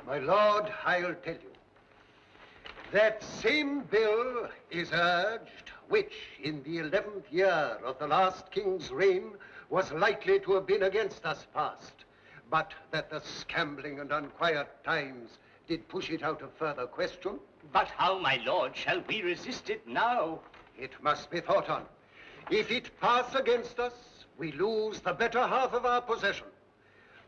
My lord, I'll tell you. That same bill is urged, which in the 11th year of the last king's reign was likely to have been against us passed, but that the scambling and unquiet times did push it out of further question. But how, my lord, shall we resist it now? It must be thought on. If it pass against us, we lose the better half of our possession.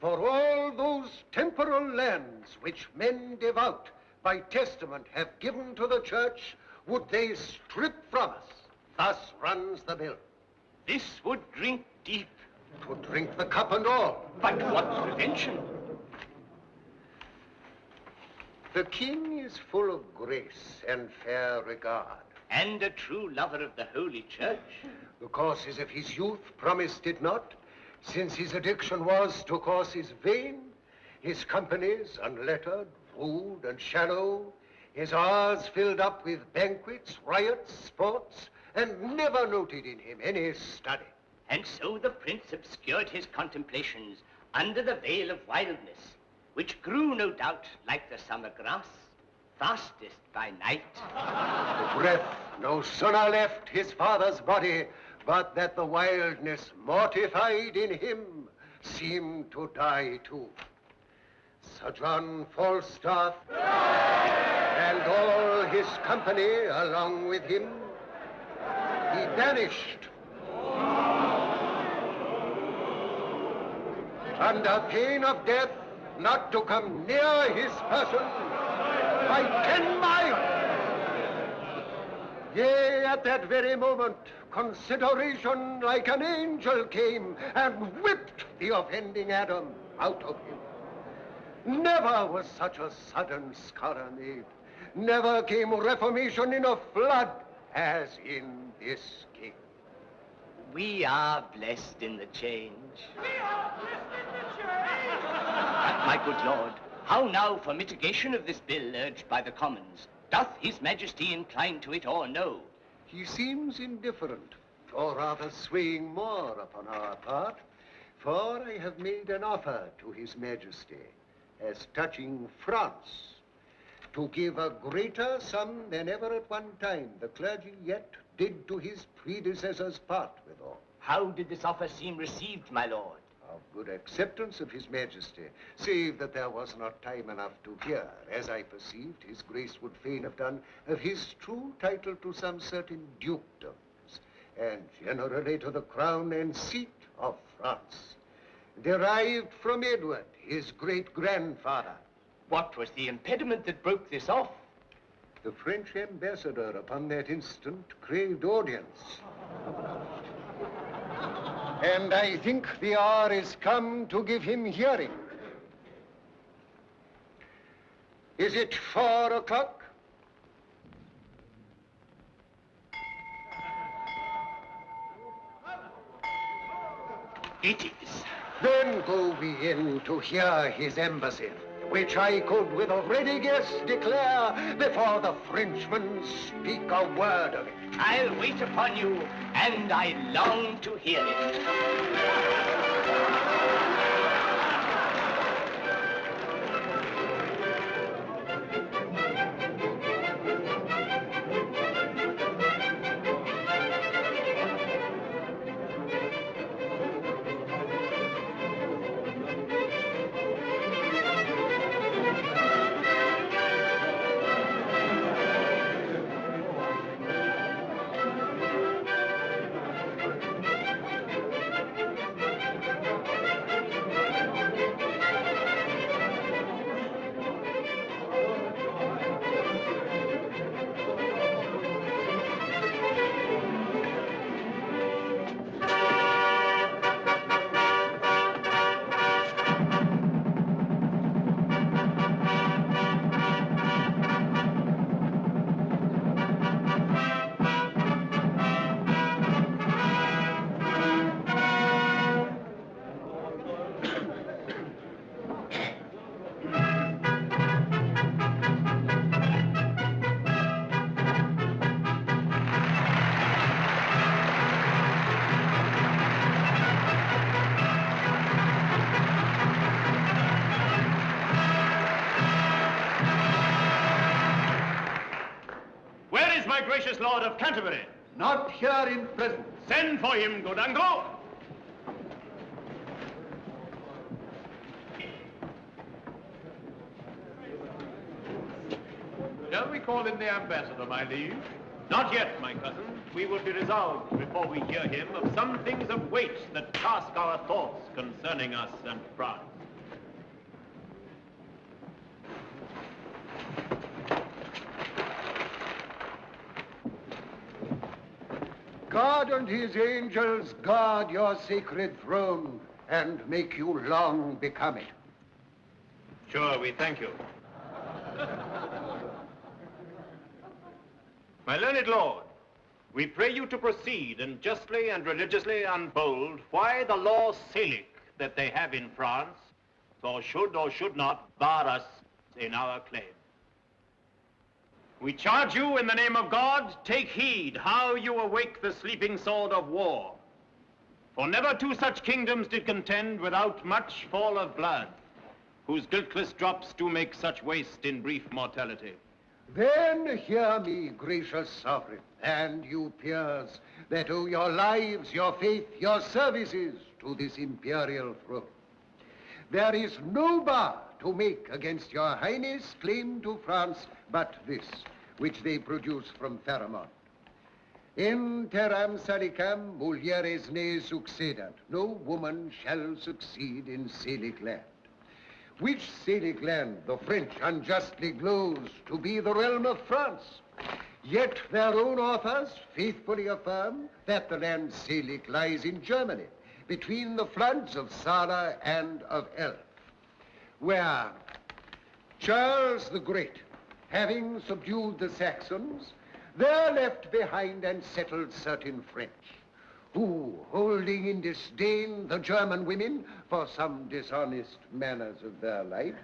For all those temporal lands which men devout by testament have given to the church, would they strip from us. Thus runs the bill. This would drink deep. To drink the cup and all. But what prevention? The king is full of grace and fair regard. And a true lover of the Holy Church. The courses of his youth promised it not, since his addiction was to courses vain, his companies unlettered, rude, and shallow, his hours filled up with banquets, riots, sports, and never noted in him any study. And so the prince obscured his contemplations under the veil of wildness, which grew, no doubt, like the summer grass, fastest by night. The breath no sooner left his father's body, but that the wildness mortified in him seemed to die too. Sir John Falstaff and all his company along with him, he banished under pain of death, not to come near his person by 10 miles. Yea, at that very moment, consideration like an angel came and whipped the offending Adam out of him. Never was such a sudden scourge made. Never came reformation in a flood as in this king. We are blessed in the change. We are blessed in the change! But, my good lord, how now for mitigation of this bill urged by the Commons? Doth his majesty incline to it or no? He seems indifferent, or rather swaying more upon our part, for I have made an offer to his majesty as touching France, to give a greater sum than ever at one time the clergy yet did to his predecessors part withal. How did this offer seem received, my lord? Of good acceptance of his majesty, save that there was not time enough to hear, as I perceived his grace would fain have done, of his true title to some certain dukedoms, and generally to the crown and seat of France, derived from Edward, his great-grandfather. What was the impediment that broke this off? The French ambassador upon that instant craved audience. And I think the hour is come to give him hearing. Is it 4 o'clock? It is. Then go we in to hear his embassy, which I could with a ready guess declare before the Frenchman speak a word of it. I'll wait upon you, and I long to hear it. my gracious Lord of Canterbury? Not here in presence. Send for him, good uncle. Shall we call in the ambassador, my liege? Not yet, my cousin. We will be resolved before we hear him of some things of weight that task our thoughts concerning us and France. God and his angels guard your sacred throne and make you long become it. Sure, we thank you. My learned lord, we pray you to proceed and justly and religiously unfold why the law Salic that they have in France or should not bar us in our claim. We charge you in the name of God, take heed how you awake the sleeping sword of war. For never two such kingdoms did contend without much fall of blood, whose guiltless drops do make such waste in brief mortality. Then hear me, gracious sovereign, and you peers that owe your lives, your faith, your services to this imperial throne. There is no bar to make against your highness claim to France but this, which they produce from Pharamond. In terram salicam mulieres ne succedat. No woman shall succeed in Salic land. Which Salic land the French unjustly gloze to be the realm of France. Yet their own authors faithfully affirm that the land Salic lies in Germany, between the floods of Saale and of Elbe, where Charles the Great, having subdued the Saxons, there left behind and settled certain French, who, holding in disdain the German women for some dishonest manners of their life,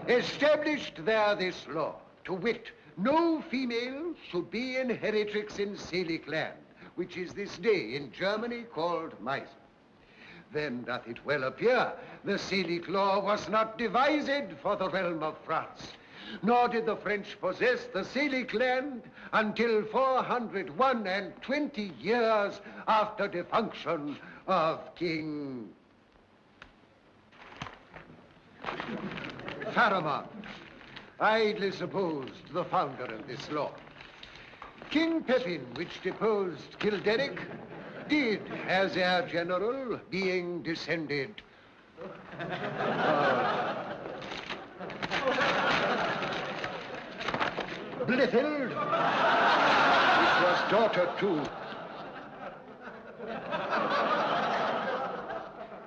established there this law, to wit, no female should be inheritrix in Salic land, which is this day in Germany called Meissen. Then doth it well appear the Salic law was not devised for the realm of France, nor did the French possess the Salic land until 421 years after defunction of King Pharamond, idly supposed the founder of this law. King Pepin, which deposed Kilderic, did as heir general, being descended Blifil, which was daughter to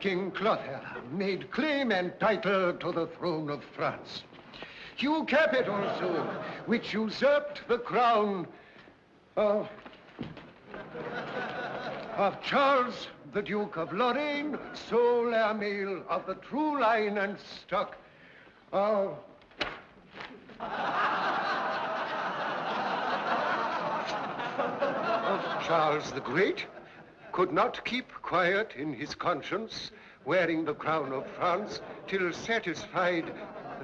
King Clotaire, made claim and title to the throne of France. Hugh Capet also, which usurped the crown of Charles, the Duke of Lorraine, sole heir male of the true line and stock of Charles the Great, could not keep quiet in his conscience, wearing the crown of France, till satisfied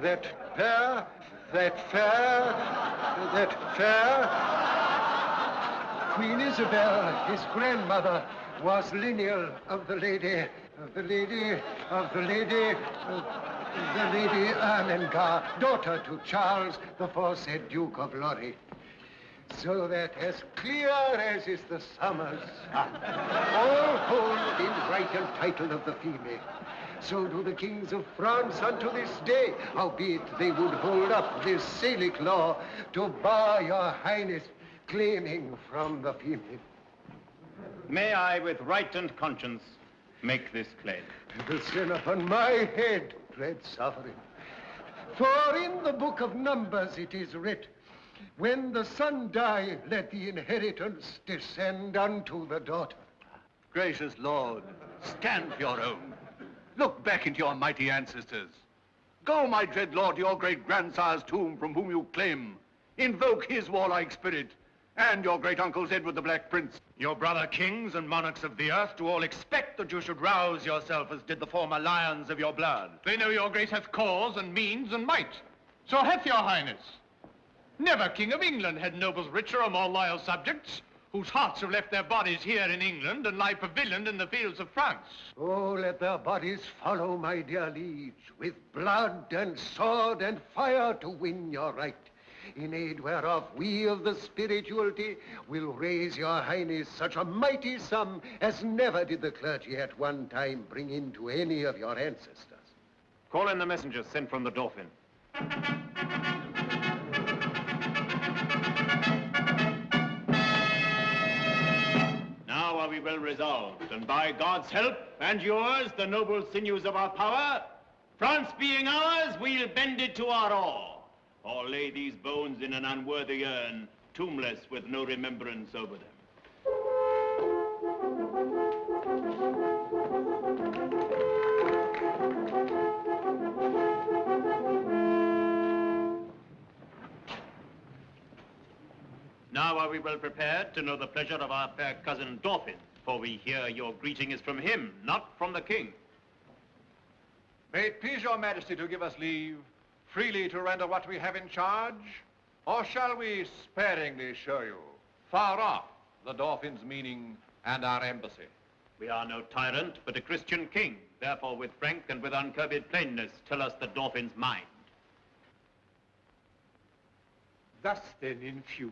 that fair Queen Isabel, his grandmother, was lineal of the lady Ermengar, daughter to Charles, the foresaid Duke of Lorraine. So that as clear as is the summer's sun, all hold in right and title of the female. So do the kings of France unto this day, howbeit they would hold up this Salic law to bar your highness claiming from the female. May I, with right and conscience, make this claim? The sin upon my head, dread sovereign. For in the book of Numbers it is writ, when the son die, let the inheritance descend unto the daughter. Gracious Lord, stand for your own. Look back into your mighty ancestors. Go, my dread lord, to your great-grandsire's tomb from whom you claim. Invoke his warlike spirit, and your great-uncle's Edward the Black Prince. Your brother kings and monarchs of the earth do all expect that you should rouse yourself as did the former lions of your blood. They know your grace hath cause and means and might. So hath your highness. Never king of England had nobles richer or more loyal subjects, whose hearts have left their bodies here in England and lie pavilioned in the fields of France. Oh, let their bodies follow, my dear liege, with blood and sword and fire to win your right, in aid whereof we of the spirituality will raise your highness such a mighty sum as never did the clergy at one time bring into any of your ancestors. Call in the messengers sent from the Dauphin. Now are we well resolved, and by God's help, and yours, the noble sinews of our power, France being ours, we'll bend it to our awe, or lay these bones in an unworthy urn, tombless with no remembrance over them. Now are we well prepared to know the pleasure of our fair cousin Dauphin, for we hear your greeting is from him, not from the king. May it please your majesty to give us leave freely to render what we have in charge, or shall we sparingly show you, far off, the Dauphin's meaning and our embassy? We are no tyrant, but a Christian king. Therefore, with frank and with uncurbed plainness, tell us the Dauphin's mind. Thus then, in few,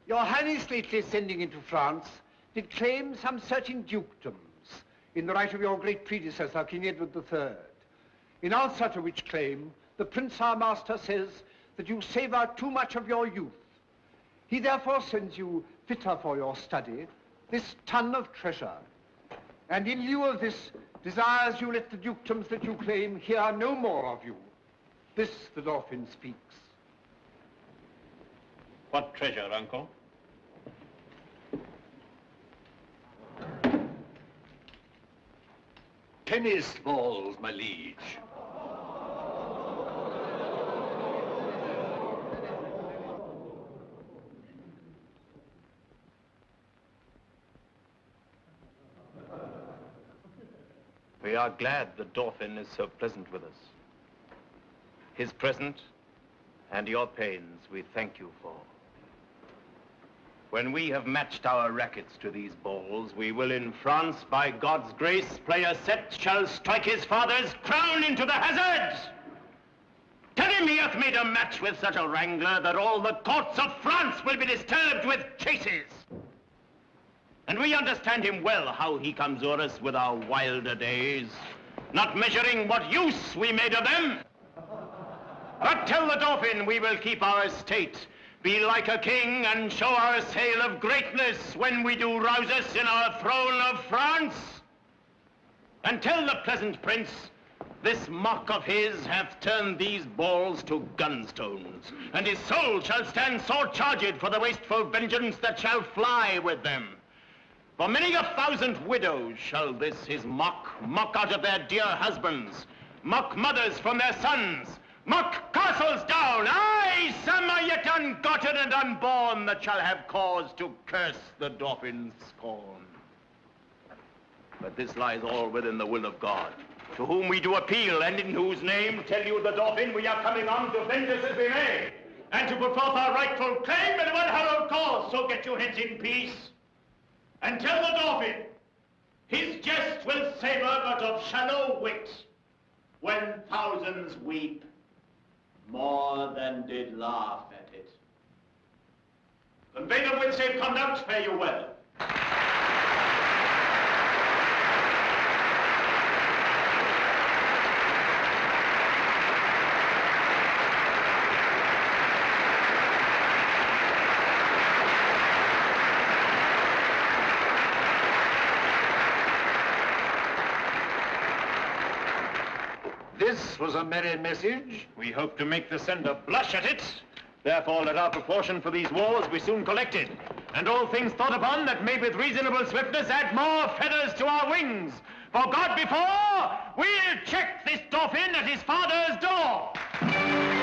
your highness lately sending into France did claim some certain dukedoms in the right of your great predecessor, King Edward III. In answer to which claim, the prince our master says that you savor too much of your youth. He therefore sends you fitter for your study this ton of treasure, and in lieu of this desires you let the dukedoms that you claim hear no more of you. This the Dauphin speaks. What treasure, uncle? Tennis balls, my liege. We are glad the Dauphin is so pleasant with us. His present and your pains we thank you for. When we have matched our rackets to these balls, we will in France, by God's grace, play a set shall strike his father's crown into the hazards. Tell him he hath made a match with such a wrangler that all the courts of France will be disturbed with chases. And we understand him well, how he comes o'er us with our wilder days, not measuring what use we made of them. But tell the Dauphin we will keep our state, be like a king, and show our sail of greatness when we do rouse us in our throne of France. And tell the pleasant prince, this mock of his hath turned these balls to gunstones, and his soul shall stand sore charged for the wasteful vengeance that shall fly with them. For many a thousand widows shall this his mock out of their dear husbands, mock mothers from their sons, mock castles down, aye, some are yet ungotten and unborn that shall have cause to curse the Dauphin's scorn. But this lies all within the will of God, to whom we do appeal, and in whose name tell you the Dauphin we are coming on to avenge us as we may, and to put forth our rightful claim in one hallowed cause. So get you hence in peace, and tell the Dauphin his jest will savor but of shallow wit, when thousands weep more than did laugh at it. Convey them with safe conduct, fare you well. This was a merry message. We hope to make the sender blush at it. Therefore, let our proportion for these wars be soon collected, and all things thought upon that may with reasonable swiftness add more feathers to our wings. For God before, we'll check this Dauphin at his father's door.